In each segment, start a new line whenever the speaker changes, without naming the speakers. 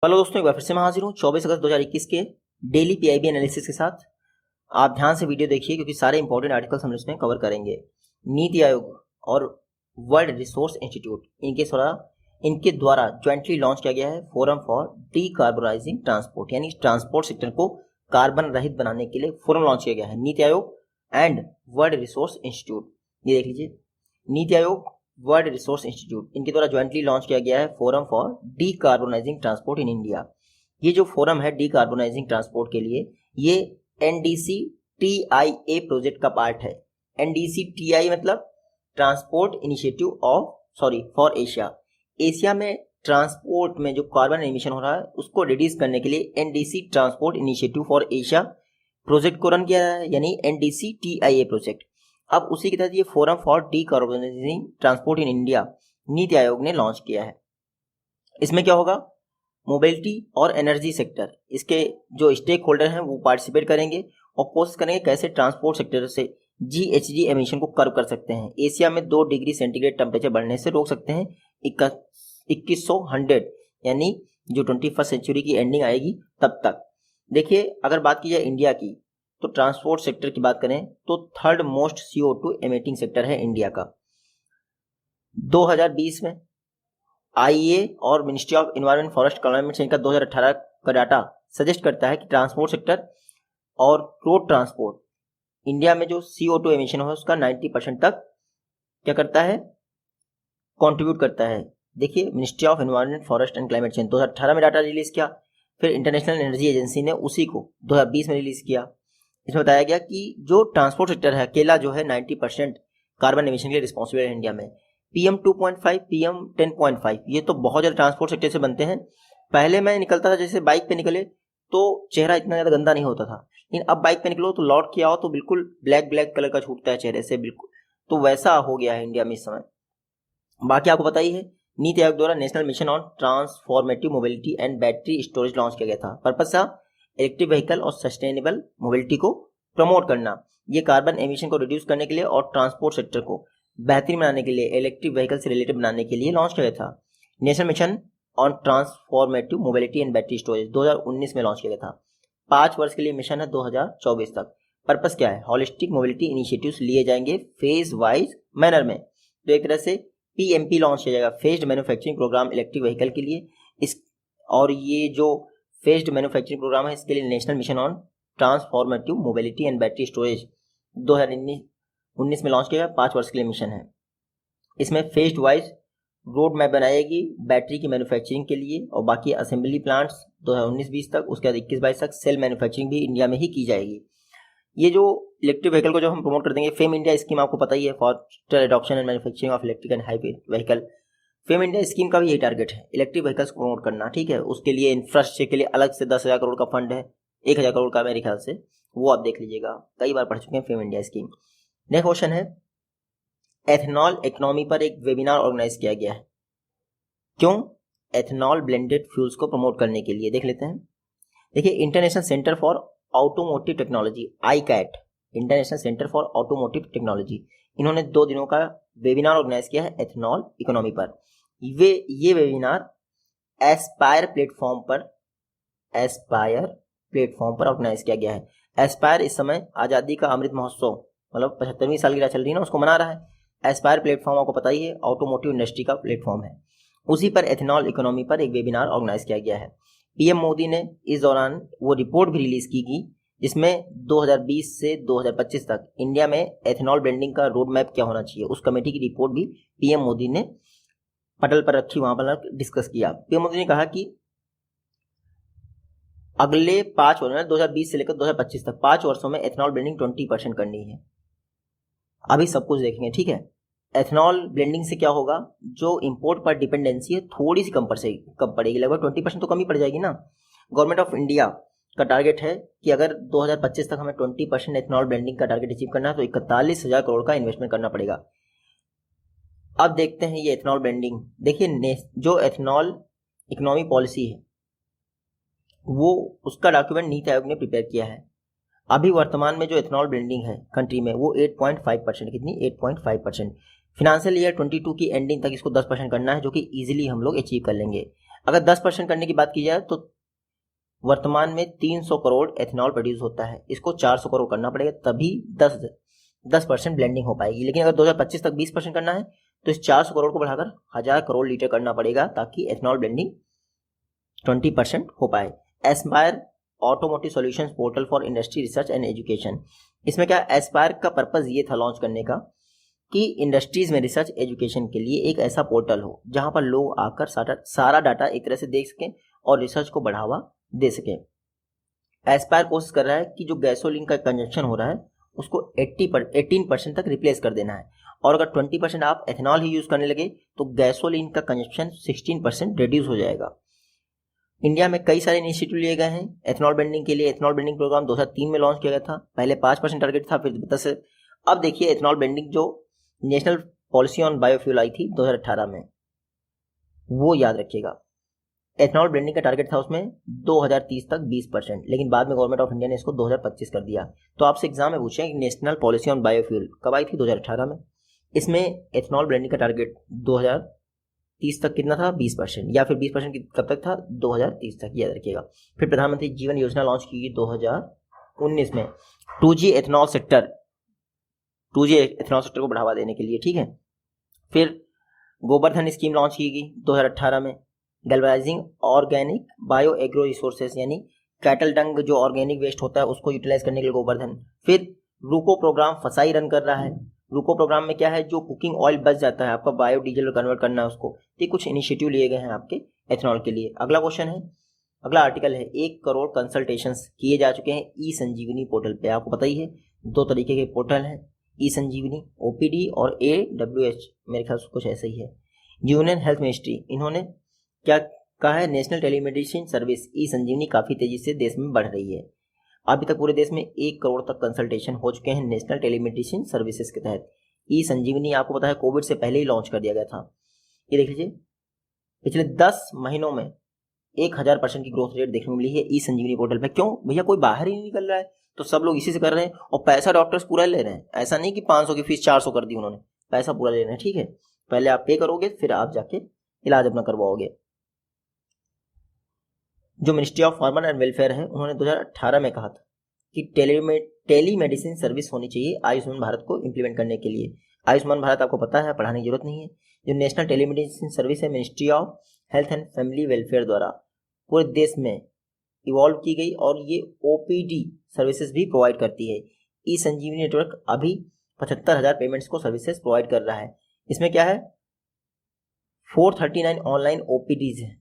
Hello दोस्तों, एक बार फिर से मैं हाजिर हूँ 24 अगस्त 2021 के डेली पीआईबी एनालिसिस के साथ। आप ध्यान से वीडियो देखिए क्योंकि सारे इंपॉर्टेंट आर्टिकल्स हम इसमें कवर करेंगे। नीति आयोग और वर्ल्ड रिसोर्स इंस्टीट्यूट इनके द्वारा ज्वाइंटली लॉन्च किया गया है फोरम फॉर डीकार्बोनाइजिंग ट्रांसपोर्ट, यानी ट्रांसपोर्ट सेक्टर को कार्बन रहित बनाने के लिए फोरम लॉन्च किया गया है। NITI Aayog and world resource institute, ये देख लीजिए, NITI Aayog world resource institute इनके द्वारा ज्वाइंटली लॉन्च किया गया है forum for decarbonising transport in India. ये जो फोरम है डीकार्बोनाइजिंग ट्रांसपोर्ट के लिए, ये एनडीसी टीआईए प्रोजेक्ट का पार्ट है। एनडीसी टीआई मतलब transport initiative for Asia. Asia में ट्रांसपोर्ट में जो कार्बन एमिशन हो रहा है उसको रिड्यूस करने के लिए NDC transport initiative for Asia project को रन किया है, यानी एनडीसी टीआईए प्रोजेक्ट। अब उसी के तहत ये forum for decarbonising transport in India NITI Aayog ने लॉन्च किया है। इसमें क्या होगा, मोबिलिटी और एनर्जी सेक्टर, इसके जो स्टेक होल्डर हैं वो पार्टिसिपेट करेंगे और कोशिश करेंगे कैसे ट्रांसपोर्ट सेक्टर से जीएचजी एमिशन को कर्व कर सकते हैं। एशिया में 2 डिग्री सेंटीग्रेड टेम्परेचर बढ़ने से रोक सकते हैं 2100, यानी जो 21st सेंचुरी की एंडिंग आएगी तब तक। देखिए, अगर बात की जाए इंडिया की, तो ट्रांसपोर्ट सेक्टर की बात करें तो 3rd most CO2 emitting sector है इंडिया का। 2020 में आईईए और ministry of environment forest climate change का 2018 का डाटा सजेस्ट करता है कि ट्रांसपोर्ट सेक्टर और रोड ट्रांसपोर्ट इंडिया में जो CO2 एमिशन है उसका 90% तक क्या करता है, कंट्रीब्यूट करता है। देखिए, ministry of environment forest and climate change 2018 में डाटा रिलीज किया, फिर इंटरनेशनल एनर्जी एजेंसी ने उसी को 2020 में रिलीज किया। इसमें बताया गया कि जो ट्रांसपोर्ट सेक्टर है अकेला जो है 90% कार्बन एमिशन के लिए रिस्पॉन्सिबल है इंडिया में। PM 2.5, PM 10.5 ये तो बहुत ज़्यादा ट्रांसपोर्ट सेक्टर से बनते हैं। पहले मैं निकलता था, जैसे बाइक पे निकले तो चेहरा इतना ज़्यादा गंदा नहीं होता था, लेकिन अब बाइक पे निकलो तो लौट के आओ तो बिल्कुल ब्लैक कलर का छूटता है चेहरे से, बिल्कुल। तो वैसा हो गया है इंडिया में इस समय। बाकी आपको पता ही है, नीति आयोग द्वारा national mission on transformative mobility and battery storage launch किया गया था। पर्पस था इलेक्ट्रिक व्हीकल और सस्टेनेबल मोबिलिटी को प्रमोट करना। ये कार्बन एमिशन को रिड्यूस करने के लिए और ट्रांसपोर्ट सेक्टर को बेहतरीन बनाने के लिए, इलेक्ट्रिक व्हीकल से रिलेटेड बनाने के लिए लॉन्च किया गया था। National mission on transformative mobility and battery storage 2019 में लॉन्च किया गया था। 5 वर्ष के लिए मिशन है 2024 तक। पर्पस क्या है, हॉलिस्टिक मोबिलिटी इनिशिएटिव्स लिए जाएंगे फेज वाइज मैनर में। तो एक तरह से PMP लॉन्च किया जाएगा, phased manufacturing program electric vehicle के लिए। और ये जो फेज्ड मैन्युफैक्चरिंग प्रोग्राम है इसके लिए national mission on transformative mobility and battery storage 2019 में लॉन्च किया गया। 5 वर्ष के लिए मिशन है। इसमें फेज्ड वाइज रोड मैप बनाएगी बैटरी की मैन्युफैक्चरिंग के लिए, और बाकी असेंबली प्लांट्स 2019-20 तक, उसके बाद 21-22 तक सेल मैन्युफैक्चरिंग भी इंडिया में ही की जाएगी। ये जो इलेक्ट्रिक व्हीकल को जो हम प्रमोट कर देंगे, फेम इंडिया स्कीम आपको पता ही है, faster adoption and manufacturing of electric and hybrid vehicle. Fame India scheme का भी यही टारगेट है, इलेक्ट्रिक व्हीकल्स को प्रमोट करना, ठीक है। उसके लिए इंफ्रास्ट्रक्चर के लिए अलग से 10,000 करोड़ का फंड है, 1,000 करोड़ का मेरे ख्याल से, वो आप देख लीजिएगा, कई बार पढ़ चुके हैं fame India scheme. Next question है, एथेनॉल इकोनॉमी पर एक वेबिनार ऑर्गेनाइज किया गया है। क्यों? एथेनॉल ब्लेंडेड फ्यूल्स को प्रमोट करने के लिए। देख लेते हैं। देखिए, international centre for automotive technology, ICAT, international centre for automotive technology, इन्होंने 2 दिनों का वेबिनार ऑर्गेनाइज किया है एथेनॉल इकोनॉमी पर। ये वेबिनार एस्पायर प्लेटफॉर्म पर ऑर्गेनाइज किया गया है। एस्पायर इस समय आज़ादी का अमृत महोत्सव, मतलब 75वीं सालगिरह चल रही है ना, उसको मना रहा है। एस्पायर प्लेटफॉर्म आपको पता ही है, ऑटोमोटिव इंडस्ट्री का प्लेटफॉर्म है। उसी पर एथेनॉल इकोनॉमी पर एक वेबिनार ऑर्गेनाइज किया गया है। PM मोदी ने इस दौरान वो रिपोर्ट भी रिलीज की जिसमें 2020 से 2025 तक इंडिया में एथेनॉल ब्लेंडिंग का रोड मैप क्या होना चाहिए, उस कमेटी की रिपोर्ट भी PM मोदी ने पटल पर रखी, वहां पर डिस्कस किया। PM मोदी ने कहा कि अगले 5 वर्षों में, 2020 से लेकर 2025 तक 5 वर्षों में एथेनॉल ब्लेंडिंग 20% करनी है। अभी सब कुछ देखेंगे, ठीक है। एथेनॉल ब्लेंडिंग से क्या होगा, जो इंपोर्ट पर डिपेंडेंसी है थोड़ी सी कम पड़ेगी, लगभग 20% तो कम ही पड़ जाएगी ना। गवर्नमेंट ऑफ इंडिया का टारगेट है कि अगर 2025 तक हमें 20% एथेनॉल ब्लेंडिंग का टारगेट अचीव करना है तो 41,000 करोड़ का इन्वेस्टमेंट करना पड़ेगा। अब देखते हैं ये एथेनॉल ब्लेंडिंग। देखिए, जो एथेनॉल इकोनॉमी पॉलिसी है वो, उसका डॉक्यूमेंट नीति आयोग ने प्रिपेयर किया है। अभी वर्तमान में जो एथेनॉल ब्लेंडिंग है कंट्री में वो 8.5%, कितनी, 8.5%। फिनेंशियल ईयर 22 की एंडिंग तक इसको 10% करना है, जो कि इजीली हम लोग अचीव कर लेंगे। अगर 10% करने की बात की जाए तो वर्तमान में 300 करोड़ एथेनॉल प्रोड्यूस होता है, इसको 400 करोड़ करना पड़ेगा तभी 10% ब्लेंडिंग हो पाएगी। लेकिन अगर 2025 तक 20% करना है तो इस 400 करोड़ को बढ़ाकर 1000 करोड़ लीटर करना पड़ेगा ताकि एथेनॉल ब्लेंडिंग 20% हो पाए। Aspire automotive solutions portal for industry research and education, इसमें क्या एस्पायर का पर्पस ये था लॉन्च करने का कि इंडस्ट्रीज में रिसर्च एजुकेशन के लिए एक ऐसा पोर्टल हो जहां पर लोग आकर सारा डाटा एक तरह से देख सकें और रिसर्च को बढ़ावा दे सकें। एस्पायर कोशिश कर रहा है कि जो गैसोलीन का कंजप्शन हो रहा है उसको 18% तक रिप्लेस कर देना है, और अगर 20% आप एथेनॉल ही यूज करने लगे तो गैसोलीन का कंजप्शन 16% रिड्यूस हो जाएगा। इंडिया में कई सारे इनिशिएटिव लिए गए हैं एथेनॉल ब्लेंडिंग के लिए। एथेनॉल ब्लेंडिंग प्रोग्राम 2003 में लॉन्च किया गया था, पहले 5% टारगेट था, फिर 10। अब देखिए एथेनॉल ब्लेंडिंग जो नेशनल पॉलिसी ऑन बायोफ्यूल आई थी 2018 में, वो याद रखिएगा। एथेनॉल ब्लेंडिंग का टारगेट था उसमें 2030 तक 20%, लेकिन बाद में गवर्नमेंट ऑफ इंडिया ने इसको 2025 कर दिया। तो आपसे एग्जाम में पूछे कि नेशनल पॉलिसी ऑन बायोफ्यूल कब आई थी? 2018 में। इसमें एथेनॉल ब्लेंडिंग का टारगेट 2030 तक कितना था? 20%, या फिर 20% कब तक था? 2030 तक, याद रखिएगा। फिर प्रधानमंत्री जीवन योजना लॉन्च की गई 2019 में 2G एथेनॉल सेक्टर को बढ़ावा देने के लिए, ठीक है। फिर गोवर्धन स्कीम लॉन्च की गई 2018 में, galvanising organic bio agro resources, यानी कैटल डंग जो ऑर्गेनिक वेस्ट होता है उसको यूटिलाइज करने के लिए गोवर्धन। फिर रूको प्रोग्राम फसाई रन कर रहा है। रूको प्रोग्राम में क्या है, जो कुकिंग ऑयल बच जाता है आपका बायो डीजल में कन्वर्ट करना है उसको। तो कुछ इनिशिएटिव लिए गए हैं आपके एथेनॉल के लिए। अगला क्वेश्चन है, अगला आर्टिकल है, 1 करोड़ कंसल्टेशंस किए जा चुके हैं ई संजीवनी पोर्टल पे। आपको पता ही है 2 तरीके के पोर्टल हैं, ई संजीवनी OPD और AWH, मेरे ख्याल से कुछ ऐसे ही है। यूनियन हेल्थ मिनिस्ट्री, इन्होंने क्या कहा है, नेशनल टेलीमेडिसिन सर्विस ई संजीवनी काफ़ी तेजी से देश में बढ़ रही है। अभी तक पूरे देश में 1 करोड़ तक कंसल्टेशन हो चुके हैं नेशनल टेलीमेडिसिन सर्विसेज के तहत। ई संजीवनी आपको पता है कोविड से पहले ही लॉन्च कर दिया गया था। ये देख लीजिए, पिछले 10 महीनों में 1000% की ग्रोथ रेट देखने को मिली है ई संजीवनी पोर्टल पे। क्यों भैया? कोई बाहर ही नहीं निकल रहा है तो सब लोग इसी से कर रहे हैं, और पैसा डॉक्टर्स पूरा ले रहे हैं। ऐसा नहीं कि 500 की फीस 400 कर दी उन्होंने, पैसा पूरा ले रहे हैं, ठीक है। पहले आप पे करोगे फिर आप जाके इलाज अपना करवाओगे। जो ministry of farmer and welfare है, उन्होंने 2018 में कहा था कि टेलीमेडिसिन सर्विस होनी चाहिए आयुष्मान भारत को इम्प्लीमेंट करने के लिए। आयुष्मान भारत आपको पता है, पढ़ाने की जरूरत नहीं है। जो नेशनल टेलीमेडिसिन सर्विस है, ministry of health and family welfare द्वारा पूरे देश में इवॉल्व की गई, और ये OPD सर्विसेज भी प्रोवाइड करती है। ई संजीवनी नेटवर्क अभी 75,000 पेमेंट्स को सर्विसेज प्रोवाइड कर रहा है। इसमें क्या है, 439 ऑनलाइन OPDs है,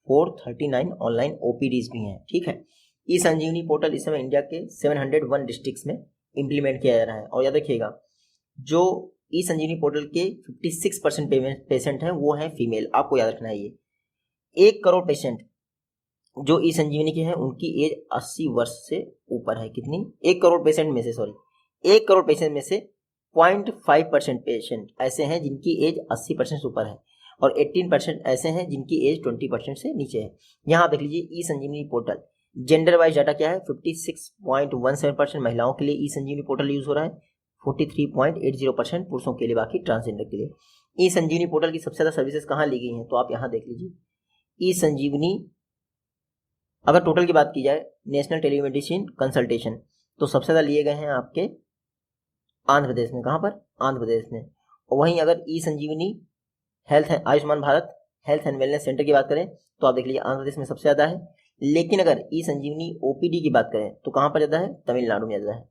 439 ऑनलाइन OPDs भी हैं, ठीक है। ई संजीवनी पोर्टल इस समय इंडिया के 701 डिस्ट्रिक्ट्स में इंप्लीमेंट किया जा रहा है। और याद रखिएगा, जो ई संजीवनी पोर्टल के 56% पेशेंट हैं वो हैं फीमेल। आपको याद रखना है ये 1 करोड़ पेशेंट जो ई संजीवनी के हैं उनकी एज 80 वर्ष से ऊपर है। कितनी? 1 करोड़ पेशेंट में से 0.5% पेशेंट ऐसे हैं जिनकी एज 80% से ऊपर है, और 18% ऐसे हैं जिनकी एज 20% से नीचे है। यहाँ देख लीजिए ई संजीवनी पोर्टल जेंडर वाइज डाटा क्या है, 56.17% महिलाओं के लिए ई संजीवनी पोर्टल यूज हो रहा है, 43.80% पुरुषों के लिए, बाकी ट्रांसजेंडर के लिए। ई संजीवनी पोर्टल की सबसे ज्यादा सर्विसेज कहाँ ली गई हैं, तो आप यहाँ देख लीजिए। ई संजीवनी अगर टोटल की बात की जाए नेशनल टेलीमेडिसिन कंसल्टेशन, तो सबसे ज्यादा लिए गए हैं आपके आंध्र प्रदेश में। कहाँ पर? आंध्र प्रदेश में। और वहीं अगर ई संजीवनी हेल्थ है, Ayushman Bharat health and wellness centre की बात करें तो आप देख लीजिए आंध्र प्रदेश में सबसे ज्यादा है। लेकिन अगर ई संजीवनी OPD की बात करें तो कहाँ पर ज्यादा है? तमिलनाडु में ज्यादा है।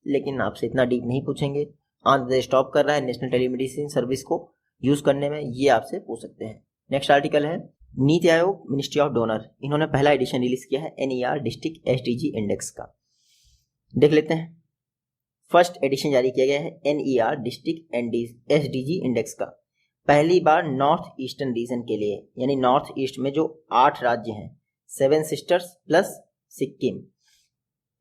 लेकिन आपसे इतना डीप नहीं पूछेंगे, आंध्र प्रदेश टॉप कर रहा है नेशनल टेलीमेडिसिन सर्विस को यूज करने में, ये आपसे पूछ सकते हैं। नेक्स्ट आर्टिकल है NITI Aayog ministry of donor, इन्होंने पहला एडिशन रिलीज किया है NER डिस्ट्रिक्ट SDG इंडेक्स का। देख लेते हैं, फर्स्ट एडिशन जारी किया गया है NER डिस्ट्रिक्ट SDG इंडेक्स का। पहली बार नॉर्थ ईस्टर्न रीजन के लिए, यानी नॉर्थ ईस्ट में जो 8 राज्य हैं, 7 सिस्टर्स प्लस सिक्किम,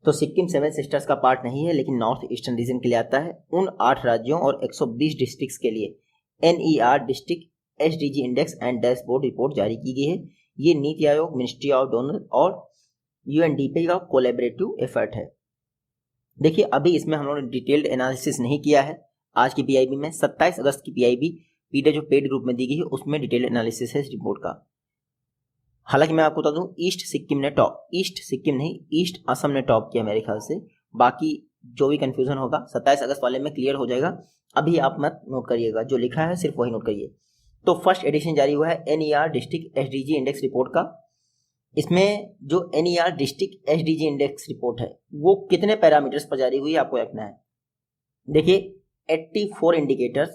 तो सिक्किम 7 सिस्टर्स का पार्ट नहीं है लेकिन नॉर्थ ईस्टर्न रीजन के लिए आता है। उन 8 राज्यों और 120 डिस्ट्रिक्ट्स के लिए NER district SDG index and dashboard report जारी की गई है। ये NITI Aayog, ministry of donor और UNDP का कोलैबोरेटिव एफर्ट है। देखिए अभी इसमें हम लोगों ने डिटेल्ड एनालिसिस नहीं किया है। आज की PIB में 27 अगस्त की PIB PDF जो पेड ग्रुप में दी गई है उसमें डिटेल्ड एनालिसिस है इस रिपोर्ट का। हालांकि मैं आपको बता दूं ईस्ट सिक्किम नहीं, ईस्ट असम ने टॉप किया मेरे ख्याल से। बाकी जो भी कंफ्यूजन होगा 27 अगस्त वाले में क्लियर हो जाएगा। अभी आप मत नोट करिएगा, जो लिखा है सिर्फ वही नोट करिए। तो फर्स्ट एडिशन जारी हुआ है NER district SDG index report का। इसमें जो NER district SDG index report है वो कितने पैरामीटर्स पर जारी हुई आपको रखना है। देखिए 84 इंडिकेटर्स,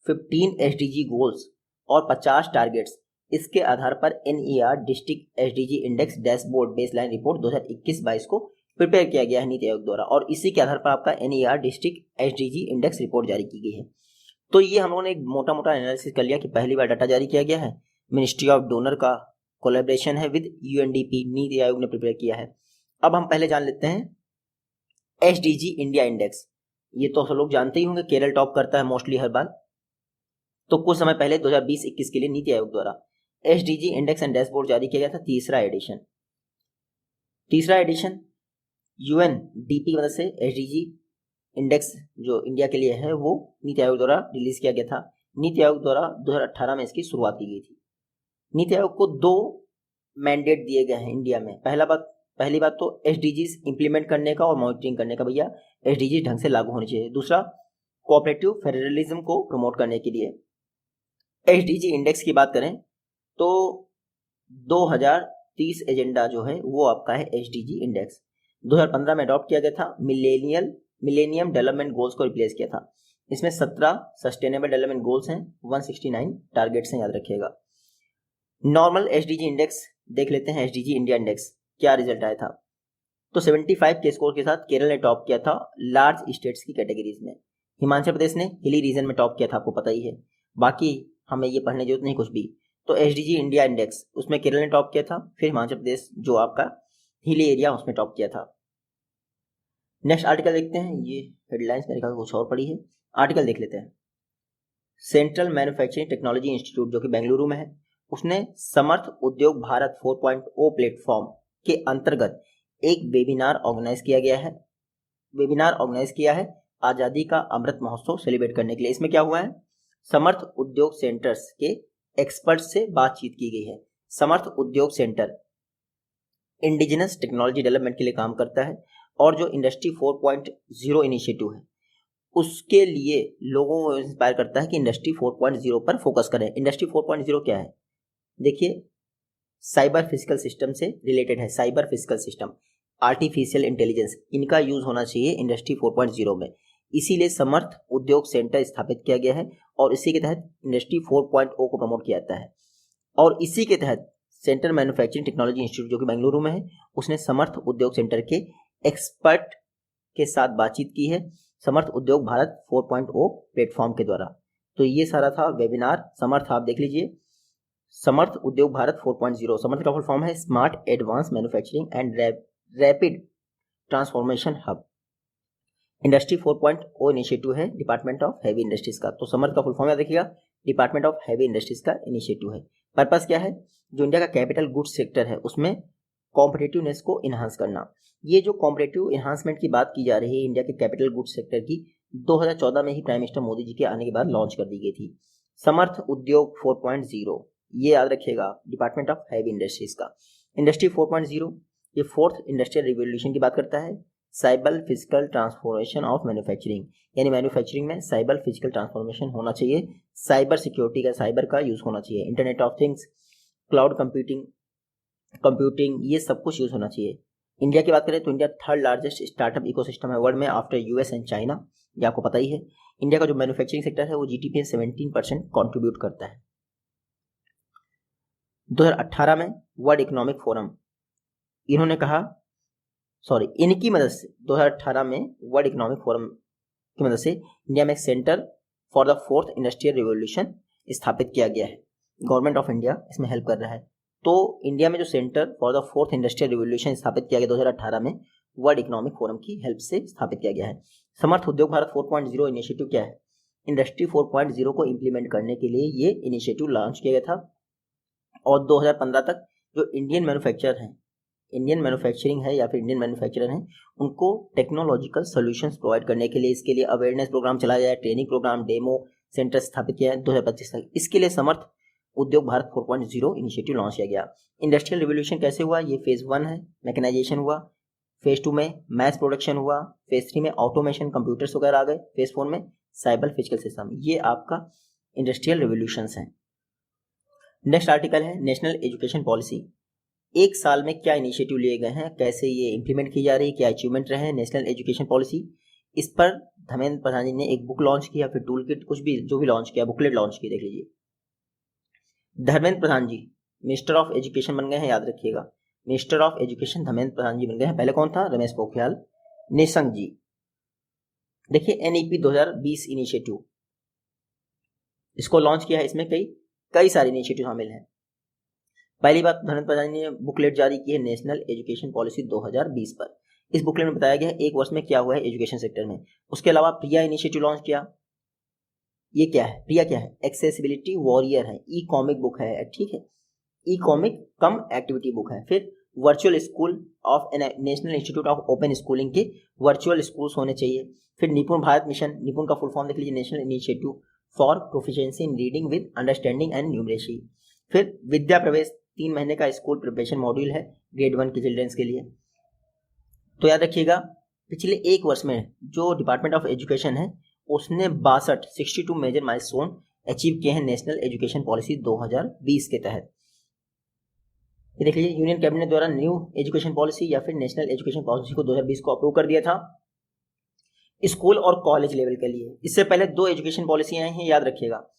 15 SDG गोल्स और 50 टारगेट्स, इसके आधार पर NER district SDG index dashboard baseline report 2021-22 को प्रिपेयर किया गया है नीति आयोग द्वारा, और इसी के आधार पर आपका NER district SDG index report जारी की गई है। तो ये हम लोगों ने एक मोटा मोटा एनालिसिस कर लिया कि पहली बार डाटा जारी किया गया है, मिनिस्ट्री ऑफ डोनर का कोलैबोरेशन है विद UNDP, नीति आयोग ने प्रिपेयर किया है। अब हम पहले जान लेते हैं SDG इंडिया इंडेक्स। ये तो सब लोग जानते ही होंगे, केरल टॉप करता है मोस्टली हर बार। तो कुछ समय पहले 2020-21 के लिए नीति आयोग द्वारा SDG इंडेक्स एंड डैशबोर्ड जारी किया गया था, तीसरा एडिशन UNDP की मदद से SDG इंडेक्स जो इंडिया के लिए है वो नीति आयोग द्वारा रिलीज किया गया था। नीति आयोग द्वारा 2018 में इसकी शुरुआत की गई थी। नीति आयोग को 2 मैंडेट दिए गए हैं इंडिया में। पहली बात तो SDGs इंप्लीमेंट करने का और मॉनिटरिंग करने का, भैया SDGs ढंग से लागू होने चाहिए। दूसरा कोऑपरेटिव फेडरलिज्म को प्रमोट करने के लिए। SDG इंडेक्स की बात करें तो 2030 एजेंडा जो है वो आपका है SDG इंडेक्स। 2015 में अडॉप्ट किया गया था, मिलेनियम डेवलपमेंट गोल्स को रिप्लेस किया था। इसमें 17 सस्टेनेबल डेवलपमेंट गोल्स हैं, 169 टारगेट्स हैं, याद रखिएगा। नॉर्मल SDG इंडेक्स देख लेते हैं। SDG इंडिया इंडेक्स क्या रिजल्ट आया था, तो 75 के स्कोर के साथ केरल ने टॉप किया था लार्ज स्टेट्स की कैटेगरीज में। हिमाचल प्रदेश ने हिली रीजन में टॉप किया था, आपको पता ही है। बाकी हमें ये पढ़ने की जरूरत नहीं कुछ भी। तो SDG इंडिया इंडेक्स उसमें केरल ने टॉप किया था, फिर हिमाचल प्रदेश जो आपका हिली एरिया उसमें टॉप किया था। नेक्स्ट आर्टिकल देखते हैं। ये हेडलाइंस मेरे ख्याल कुछ और पड़ी है, आर्टिकल देख लेते हैं। सेंट्रल मैन्युफैक्चरिंग टेक्नोलॉजी इंस्टीट्यूट जो कि बेंगलुरु में है, उसने समर्थ उद्योग भारत 4.0 प्लेटफॉर्म के अंतर्गत एक वेबिनार ऑर्गेनाइज किया है आजादी का अमृत महोत्सव सेलिब्रेट करने के लिए। इसमें क्या हुआ है, समर्थ उद्योग सेंटर्स के एक्सपर्ट से बातचीत की गई है। समर्थ उद्योग सेंटर इंडिजिनस टेक्नोलॉजी डेवलपमेंट के लिए काम करता है, और जो इंडस्ट्री 4.0 इनिशिएटिव है उसके लिए लोगों को इंस्पायर करता है कि इंडस्ट्री 4.0 पर फोकस करें। इंडस्ट्री 4.0 क्या है, देखिए साइबर फिजिकल सिस्टम से रिलेटेड है। Cyber physical system, artificial intelligence, इनका यूज होना चाहिए इंडस्ट्री 4.0 में। इसीलिए समर्थ उद्योग सेंटर स्थापित किया गया है और इसी के तहत इंडस्ट्री 4.0 को प्रमोट किया जाता है। और इसी के तहत सेंट्रल मैन्युफैक्चरिंग टेक्नोलॉजी इंस्टीट्यूट जो कि बेंगलुरु में है, उसने समर्थ उद्योग सेंटर के एक्सपर्ट के साथ बातचीत की है समर्थ उद्योग भारत 4.0 प्लेटफॉर्म के द्वारा। तो ये सारा था वेबिनार समर्थ, आप देख लीजिए। समर्थ उद्योग भारत 4.0, समर्थ का फुल फॉर्म है smart advance manufacturing and rapid transformation hub. Industry 4.0 initiative है डिपार्टमेंट ऑफ हैवी इंडस्ट्रीज का। तो समर्थ का फुल फॉर्म याद रखिएगा, डिपार्टमेंट ऑफ हैवी इंडस्ट्रीज का इनिशिएटिव है। पर्पस क्या है, जो इंडिया का कैपिटल गुड्स सेक्टर है उसमें कॉम्पिटिटिवनेस को इन्हांस करना। ये जो कॉम्पिटिटिव इन्हांसमेंट की बात की जा रही है इंडिया के कैपिटल गुड्स सेक्टर की, 2014 में ही प्राइम मिनिस्टर मोदी जी के आने के बाद लॉन्च कर दी गई थी। समर्थ उद्योग 4.0 ये याद रखिएगा, डिपार्टमेंट ऑफ हैवी इंडस्ट्रीज का। इंडस्ट्री 4.0 ये फोर्थ इंडस्ट्रियल रिवोल्यूशन की बात करता है। Cyber physical transformation of manufacturing, यानी मैन्युफैक्चरिंग में साइबर फिजिकल ट्रांसफॉर्मेशन होना चाहिए। साइबर सिक्योरिटी का, साइबर का यूज होना चाहिए। Internet of things, cloud computing ये सब कुछ यूज होना चाहिए। इंडिया की बात करें तो India third largest startup ecosystem है वर्ल्ड में आफ्टर US एंड चाइना, ये आपको पता ही है। इंडिया का जो मैन्युफैक्चरिंग सेक्टर है वो GDP में 17% कॉन्ट्रीब्यूट करता है। 2018 में वर्ल्ड इकोनॉमिक फोरम इनकी मदद से 2018 में वर्ल्ड इकोनॉमिक फोरम की मदद से इंडिया में centre for the fourth industrial revolution स्थापित किया गया है। गवर्नमेंट ऑफ इंडिया इसमें हेल्प कर रहा है। तो इंडिया में जो centre for the fourth industrial revolution स्थापित किया गया 2018 में वर्ल्ड इकोनॉमिक फोरम की हेल्प से स्थापित किया गया है। समर्थ उद्योग भारत 4.0 इनिशिएटिव क्या है, इंडस्ट्री 4.0 को इम्प्लीमेंट करने के लिए ये इनिशिएटिव लॉन्च किया गया था। और 2015 तक जो इंडियन मैन्युफैक्चरिंग है या फिर इंडियन मैन्युफैक्चरर हैं उनको टेक्नोलॉजिकल सॉल्यूशंस प्रोवाइड करने के लिए इसके लिए अवेयरनेस प्रोग्राम चलाया जाए, ट्रेनिंग प्रोग्राम, डेमो सेंटर स्थापित किया है 2025 तक। इसके लिए समर्थ उद्योग भारत 4.0 इनिशिएटिव लॉन्च किया गया। इंडस्ट्रियल रिवोल्यूशन कैसे हुआ, ये फेज 1 है, मैकेनाइजेशन हुआ। फेज 2 में मैस प्रोडक्शन हुआ। फेज 3 में ऑटोमेशन, कंप्यूटर्स वगैरह आ गए। फेज 4 में साइबर फिजिकल सिस्टम। ये आपका इंडस्ट्रियल रिवोल्यूशंस हैं। नेक्स्ट आर्टिकल है नेशनल एजुकेशन पॉलिसी। एक साल में क्या इनिशिएटिव लिए गए हैं, कैसे ये इंप्लीमेंट की जा रही है, क्या अचीवमेंट रहे हैं नेशनल एजुकेशन पॉलिसी। इस पर धर्मेंद्र प्रधान जी ने एक बुक लॉन्च किया, फिर टूल किट, कुछ भी जो भी लॉन्च किया, बुकलेट लॉन्च की, देख लीजिए। धर्मेंद्र प्रधान जी मिनिस्टर ऑफ एजुकेशन बन गए हैं, याद रखिएगा। Minister of education Dharmendra Pradhan जी बन गए हैं। पहले कौन था, रमेश पोखरियाल निशंक जी। देखिए एनईपी 2020 इनिशिएटिव, इसको लॉन्च किया है। इसमें कई सारे इनिशिएटिव शामिल हैं। पहली बात, धर्मेंद्र प्रधान जी ने बुकलेट जारी की है नेशनल एजुकेशन पॉलिसी 2020 पर। इस बुकलेट में बताया गया है एक वर्ष में क्या हुआ है एजुकेशन सेक्टर में। उसके अलावा प्रिया इनिशिएटिव लॉन्च किया। ये क्या है, प्रिया क्या है, एक्सेसिबिलिटी वॉरियर है, ई कॉमिक बुक है, ठीक है, ई कॉमिक कम एक्टिविटी बुक है। फिर virtual school of national institute of open schooling के वर्चुअल स्कूल्स होने चाहिए। फिर निपुण भारत मिशन, निपुण का फुल फॉर्म देख लीजिए, national initiative for proficiency in reading with understanding and numeracy. फिर विद्या प्रवेश, 3 महीने का स्कूल प्रिपरेशन मॉड्यूल है ग्रेड 1 के चिल्ड्रंस के लिए। तो याद रखिएगा पिछले एक वर्ष में जो डिपार्टमेंट ऑफ एजुकेशन है उसने 62 मेजर माइलस्टोन अचीव किए हैं नेशनल एजुकेशन पॉलिसी 2020 के तहत। ये देख लीजिए, यूनियन कैबिनेट द्वारा न्यू एजुकेशन पॉलिसी या फिर नेशनल एजुकेशन पॉलिसी को 2020 को अप्रूव कर दिया था स्कूल और कॉलेज लेवल के लिए। इससे पहले 2 एजुकेशन पॉलिसी आई हैं, याद रखिएगा।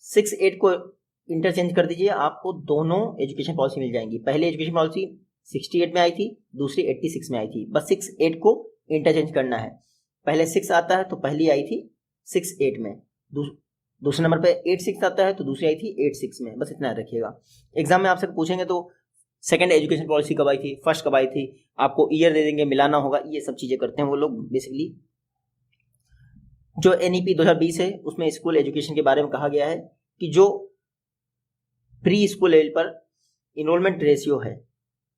6-8 को इंटरचेंज कर दीजिए, आपको दोनों एजुकेशन पॉलिसी मिल जाएंगी। पहले एजुकेशन पॉलिसी 68 में आई थी, दूसरी 86 में आई थी। बस 6-8 को इंटरचेंज करना है। पहले 6 आता है तो पहली आई थी 6-8 में, दूसरे नंबर पे 8-6 आता है तो दूसरी आई थी 8-6 में। बस इतना याद रखिएगा। एग्जाम में आपसे पूछेंगे तो सेकंड एजुकेशन पॉलिसी कब आई थी, फर्स्ट कब आई थी, आपको ईयर दे देंगे, मिलाना होगा, ये सब चीजें करते हैं वो लोग बेसिकली। जो एनईपी 2020 है उसमें स्कूल एजुकेशन के बारे में कहा गया है कि जो प्री स्कूल लेवल पर इनरोलमेंट रेशियो है,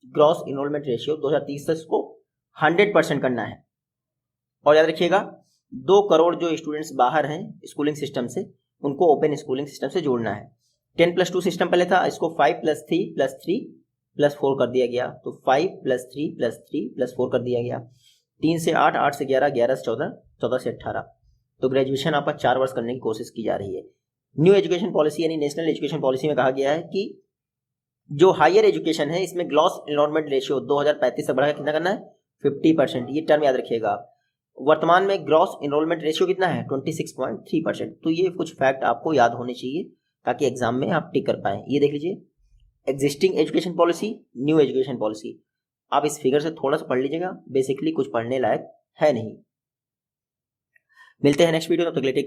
ग्रॉस इनरोलमेंट रेशियो 2030 तक को 100% करना है। और याद रखिएगा 2 करोड़ जो स्टूडेंट्स बाहर हैं स्कूलिंग सिस्टम से, उनको ओपन स्कूलिंग सिस्टम से जोड़ना है। 10+2 सिस्टम पहले था, इसको 5+3+3+4 कर दिया गया। तो 5+3+3+4 कर दिया गया। 3 से 8, 8 से 11, 11 से 14, 14 से 18। तो ग्रेजुएशन आपका 4 वर्ष करने की कोशिश की जा रही है। न्यू एजुकेशन पॉलिसी यानी नेशनल एजुकेशन पॉलिसी में कहा गया है कि जो हायर एजुकेशन है इसमें ग्रॉस एनरोलमेंट रेशियो 2035 तक बढ़ाकर कितना करना है, 50%। ये टर्म याद रखिएगा। वर्तमान में ग्रॉस एनरोलमेंट रेशियो कितना है, 26.3%। तो ये कुछ फैक्ट आपको याद होने चाहिए ताकि एग्जाम में आप टिक कर पाएं। ये देख लीजिए, existing education policy, new education policy. आप इस फिगर से थोड़ा सा पढ़ लीजिएगा, बेसिकली कुछ पढ़ने लायक है नहीं। मिलते हैं नेक्स्ट वीडियो, तब तक के लिए टेक केयर।